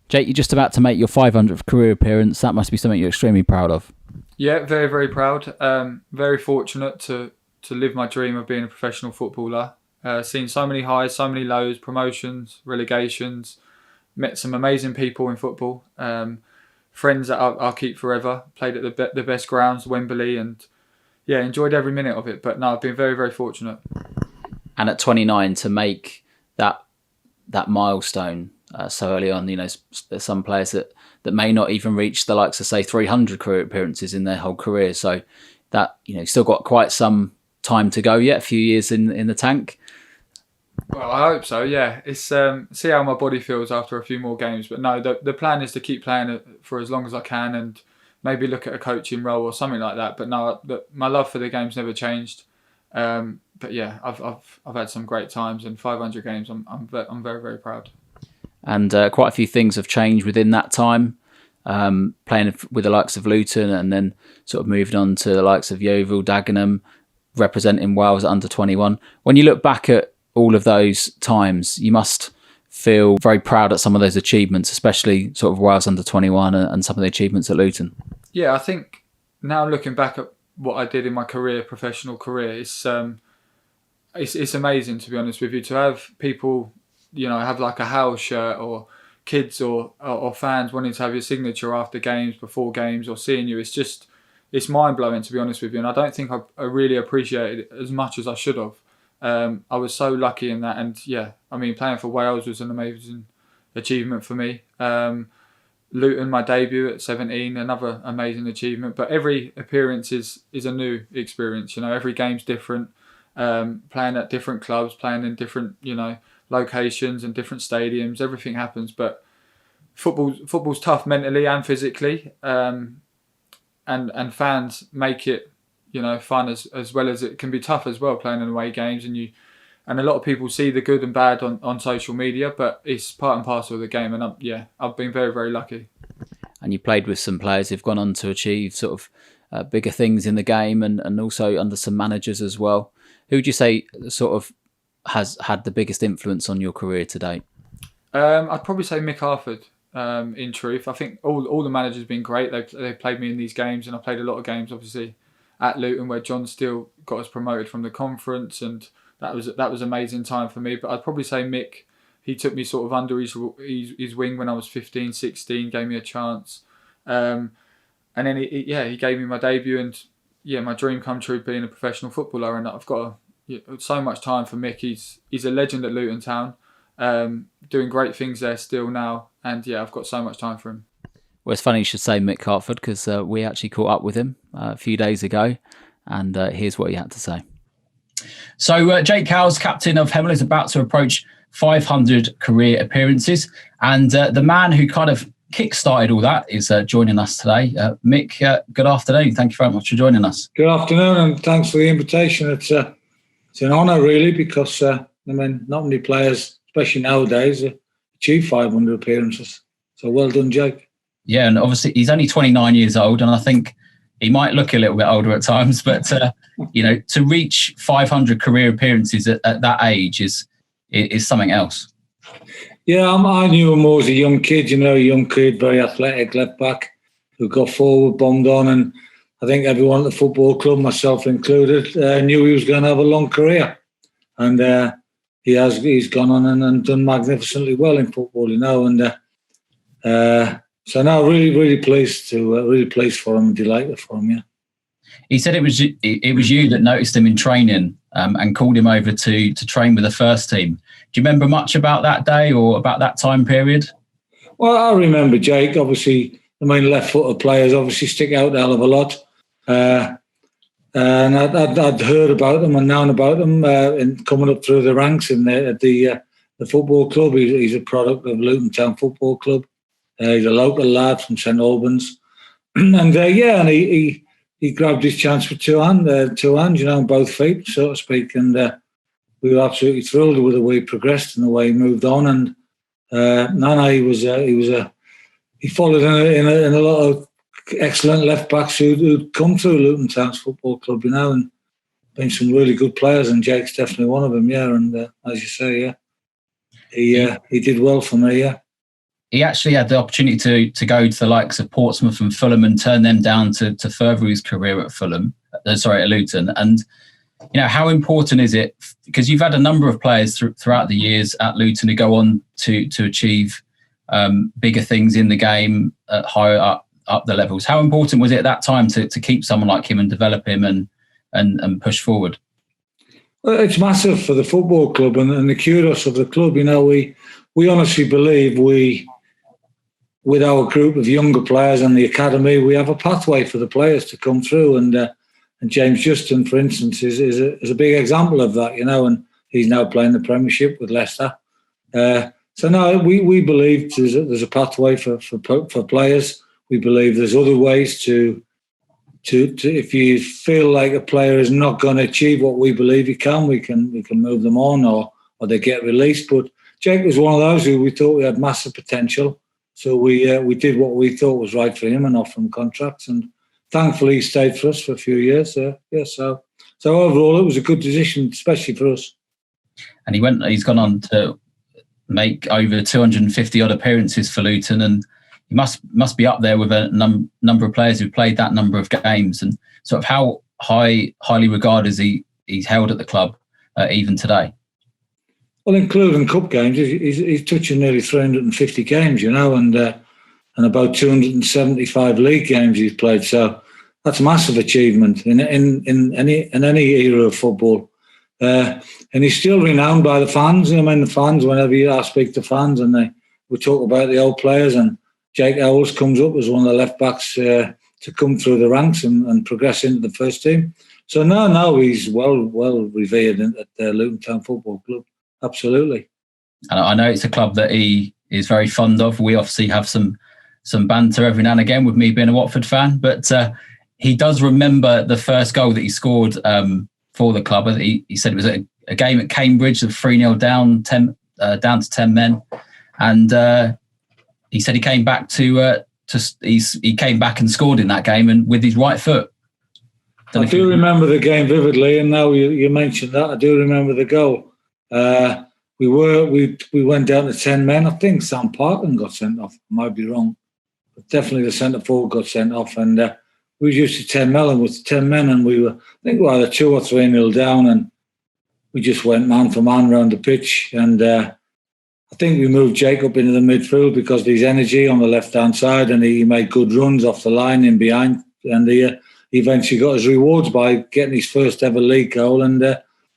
Jake, you're just about to make your 500th career appearance. That must be something you're extremely proud of. Yeah, very, very proud. Very fortunate to live my dream of being a professional footballer. Seen so many highs, so many lows, promotions, relegations. Met some amazing people in football. Friends that I'll keep forever. Played at the best grounds, Wembley, and yeah, enjoyed every minute of it. But no, I've been very, very fortunate. And at 29, to make that milestone so early on, there's some players that may not even reach the likes of, say, 300 career appearances in their whole career. So that, still got quite some time to go yet, a few years in the tank. Well, I hope so. Yeah, it's see how my body feels after a few more games. But no, the plan is to keep playing it for as long as I can, and maybe look at a coaching role or something like that. But no, my love for the game's never changed. But yeah, I've had some great times, and 500 games. I'm very, very proud. And quite a few things have changed within that time. Playing with the likes of Luton, and then sort of moved on to the likes of Yeovil, Dagenham, representing Wales at under 21. When you look back at all of those times, you must feel very proud at some of those achievements, especially sort of Wales under 21 and some of the achievements at Luton. Yeah, I think now looking back at what I did in my professional career, it's amazing, to be honest with you, to have people, have like a Howells shirt, or kids or fans wanting to have your signature after games, before games, or seeing you. It's mind blowing, to be honest with you, and I don't think I really appreciated it as much as I should have. I was so lucky in that, and yeah, I mean, playing for Wales was an amazing achievement for me. Luton, my debut at 17, another amazing achievement. But every appearance is a new experience. Every game's different. Playing at different clubs, playing in different locations and different stadiums. Everything happens, but football's tough mentally and physically. And fans make it fun as well as it can be tough as well, playing in away games, and a lot of people see the good and bad on social media, but it's part and parcel of the game. And I've been very, very lucky. And you played with some players who've gone on to achieve sort of bigger things in the game, and also under some managers as well. Who would you say sort of has had the biggest influence on your career to date? I'd probably say Mick Harford. In truth, I think all the managers have been great. They've played me in these games, and I played a lot of games, obviously, at Luton, where John Steele got us promoted from the conference, and that was amazing time for me. But I'd probably say Mick. He took me sort of under his wing when I was 15, 16, gave me a chance, and then he gave me my debut, and my dream come true, being a professional footballer. And I've got so much time for Mick. He's a legend at Luton Town, doing great things there still now, and I've got so much time for him. Well, it's funny you should say Mick Harford, because we actually caught up with him a few days ago, and here's what he had to say. So Jake Howells, captain of Hemel, is about to approach 500 career appearances, and the man who kind of kick-started all that is joining us today. Mick, good afternoon. Thank you very much for joining us. Good afternoon, and thanks for the invitation. It's an honour, really, because not many players, especially nowadays, achieve 500 appearances. So well done, Jake. Yeah, and obviously he's only 29 years old, and I think he might look a little bit older at times, but to reach 500 career appearances at that age is something else. Yeah, I knew him more as a young kid. A young kid, very athletic, left back, who got forward, bombed on, and I think everyone at the football club, myself included, knew he was going to have a long career, and he's gone on and done magnificently well in football, and. So now, really pleased for him, and delighted for him. Yeah. He said it was you that noticed him in training and called him over to train with the first team. Do you remember much about that day or about that time period? Well, I remember Jake. Obviously, left-footed players obviously stick out a hell of a lot, and I'd heard about them and known about them in coming up through the ranks in the football club. He's a product of Luton Town Football Club. He's a local lad from St Albans, and he grabbed his chance with two hands, both feet, so to speak. And we were absolutely thrilled with the way he progressed and the way he moved on. And he followed in a lot of excellent left backs who'd come through Luton Town's Football Club, and been some really good players. And Jake's definitely one of them, yeah. And as you say, he did well for me, yeah. he actually had the opportunity to go to the likes of Portsmouth and Fulham and turn them down to further his career at at Luton. And, how important is it? Because you've had a number of players throughout the years at Luton who go on to achieve bigger things in the game at higher up the levels. How important was it at that time to keep someone like him and develop him and push forward? Well, it's massive for the football club and the kudos of the club. We honestly believe with our group of younger players and the academy, we have a pathway for the players to come through. And James Justin, for instance, is a big example of that, and he's now playing the Premiership with Leicester. So no, we believe there's a pathway for players. We believe there's other ways to if you feel like a player is not going to achieve what we believe he can, we can move them on or they get released. But Jake was one of those who we thought we had massive potential. So we did what we thought was right for him and offered him contracts. And thankfully, he stayed for us for a few years. So overall, it was a good decision, especially for us. And he's gone on to make over 250 odd appearances for Luton, and he must be up there with a number of players who played that number of games. And sort of how highly regarded is he's held at the club even today? Well, including cup games, he's touching nearly 350 games, and about 275 league games he's played. So that's a massive achievement in any era of football. And he's still renowned by the fans. The fans, whenever I speak to fans, and we talk about the old players, and Jake Howells comes up as one of the left backs to come through the ranks and progress into the first team. So now he's well revered at the Luton Town Football Club. Absolutely. And I know it's a club that he is very fond of. We obviously have some banter every now and again with me being a Watford fan, but he does remember the first goal that he scored for the club. He said it was a game at Cambridge, 3-0 down to 10 men, and he said he came back he came back and scored in that game and with his right foot. I do remember the game vividly, and now you mentioned that, I do remember the goal. We went down to 10 men. I think Sam Parkin got sent off. I might be wrong, but definitely the centre forward got sent off, and we was used to 10 men with 10 men, and we were either 2 or 3-0 down, and we just went man for man around the pitch, and I think we moved Jake up into the midfield because of his energy on the left-hand side, and he made good runs off the line in behind, and he eventually got his rewards by getting his first ever league goal. And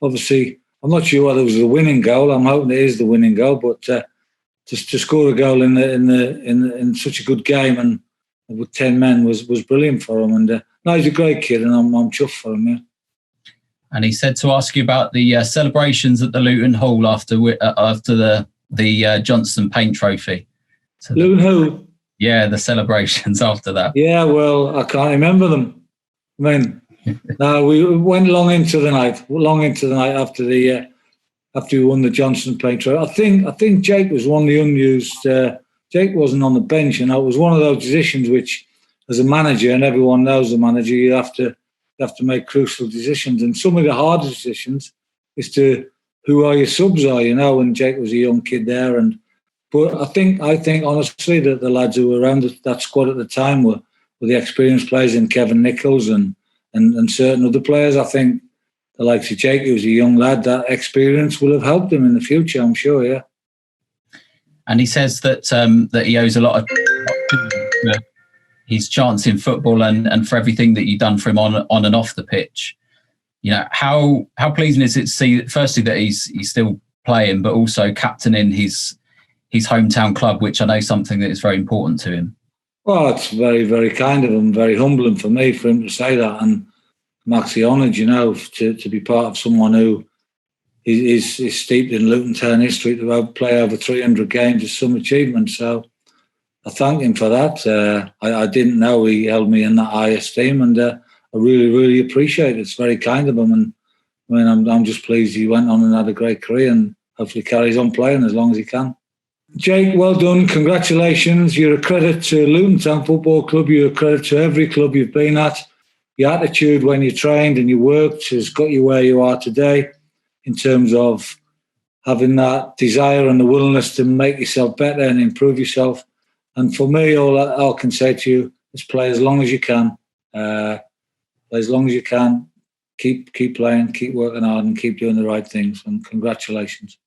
obviously, I'm not sure whether it was the winning goal. I'm hoping it is the winning goal, but to score a goal in such a good game and with 10 men was brilliant for him. And no, he's a great kid, and I'm chuffed for him. Yeah. And he said to ask you about the celebrations at the Luton Hall after the Johnston Paint Trophy. So Luton who? Yeah, the celebrations after that. Yeah, well, I can't remember them. I mean, no, we went long into the night after we won the Johnston Paint Trophy. I think Jake was one of the unused. Jake wasn't on the bench, and it was one of those decisions which, as a manager, and everyone knows the manager, you have to make crucial decisions. And some of the hardest decisions is to who are your subs are, and Jake was a young kid there. But I think honestly that the lads who were around that squad at the time were the experienced players in Kevin Nichols and certain other players. I think the likes of Jake, who was a young lad, that experience will have helped him in the future, I'm sure, yeah. And he says that he owes a lot of his chance in football and for everything that you've done for him on and off the pitch. How pleasing is it to see, firstly, that he's still playing, but also captaining his hometown club, which I know is something that is very important to him. Well, it's very, very kind of him, very humbling for me for him to say that, and I'm actually honoured, to be part of someone who is steeped in Luton Town history. To play over 300 games is some achievement, so I thank him for that. I didn't know he held me in that high esteem, and I really, really appreciate it. It's very kind of him, and I mean, I'm just pleased he went on and had a great career, and hopefully carries on playing as long as he can. Jake, well done. Congratulations. You're a credit to Luton Town Football Club. You're a credit to every club you've been at. Your attitude when you trained and you worked has got you where you are today in terms of having that desire and the willingness to make yourself better and improve yourself. And for me, all I can say to you is play as long as you can. Play as long as you can. Keep playing, keep working hard, and keep doing the right things. And congratulations.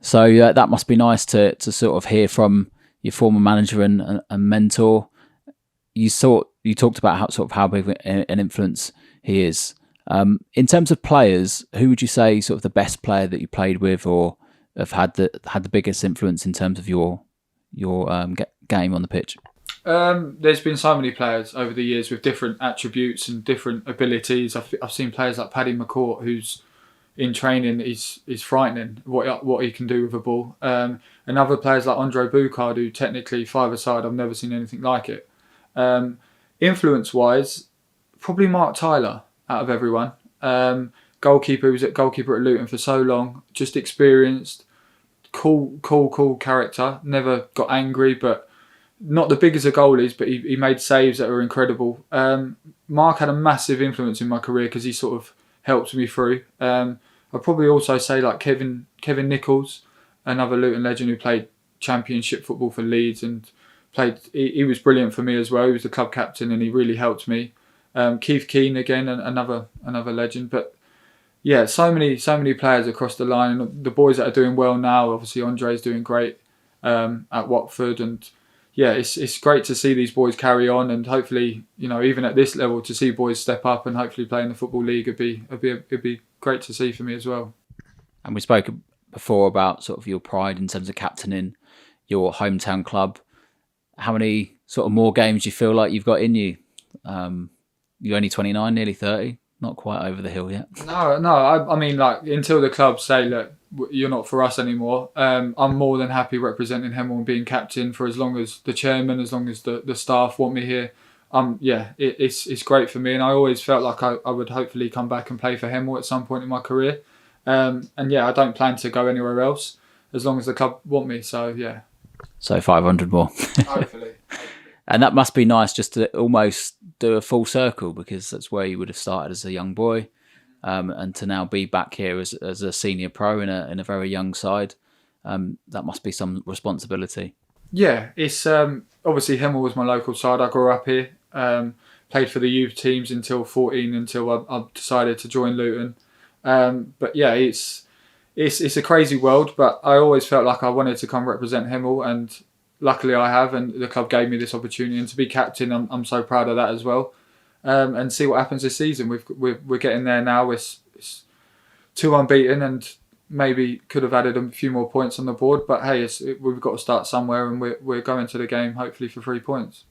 So that must be nice to sort of hear from your former manager and mentor. You talked about how big an influence he is. In terms of players, who would you say sort of the best player that you played with, or have had the biggest influence in terms of your game on the pitch? There's been so many players over the years with different attributes and different abilities. I've seen players like Paddy McCourt, who's in training is frightening what he can do with a ball. And other players like Andre Boucard, who technically five-a-side, I've never seen anything like it. Influence-wise, probably Mark Tyler out of everyone. Goalkeeper, who was goalkeeper at Luton for so long, just experienced, cool character, never got angry, but not the biggest of goalies, but he made saves that were incredible. Mark had a massive influence in my career because he sort of helped me through. I'd probably also say like Kevin Nichols, another Luton legend who played championship football for Leeds and played. He was brilliant for me as well. He was the club captain and he really helped me. Keith Keane again, another legend. But yeah, so many players across the line. And the boys that are doing well now, obviously Andre's doing great at Watford, and yeah, it's great to see these boys carry on, and hopefully, even at this level, to see boys step up and hopefully play in the Football League it'd be great to see for me as well. And we spoke before about sort of your pride in terms of captaining your hometown club. How many sort of more games do you feel like you've got in you? You're only 29, nearly 30, not quite over the hill yet. No. I mean, like, until the club say, look, you're not for us anymore, I'm more than happy representing Hemel and being captain for as long as the chairman, as long as the staff want me here. It's great for me, and I always felt like I would hopefully come back and play for Hemel at some point in my career. And yeah, I don't plan to go anywhere else as long as the club want me. So yeah. So 500 more. Hopefully. And that must be nice just to almost do a full circle, because that's where you would have started as a young boy, and to now be back here as a senior pro in a very young side. That must be some responsibility. Yeah, it's obviously Hemel was my local side. I grew up here, played for the youth teams until 14, until I decided to join Luton. But yeah, it's a crazy world, but I always felt like I wanted to come represent Hemel, and luckily I have, and the club gave me this opportunity. And to be captain, I'm so proud of that as well. And see what happens this season. We're getting there now. It's 2 unbeaten, and maybe could have added a few more points on the board. But hey, we've got to start somewhere, and we're going to the game hopefully for 3 points.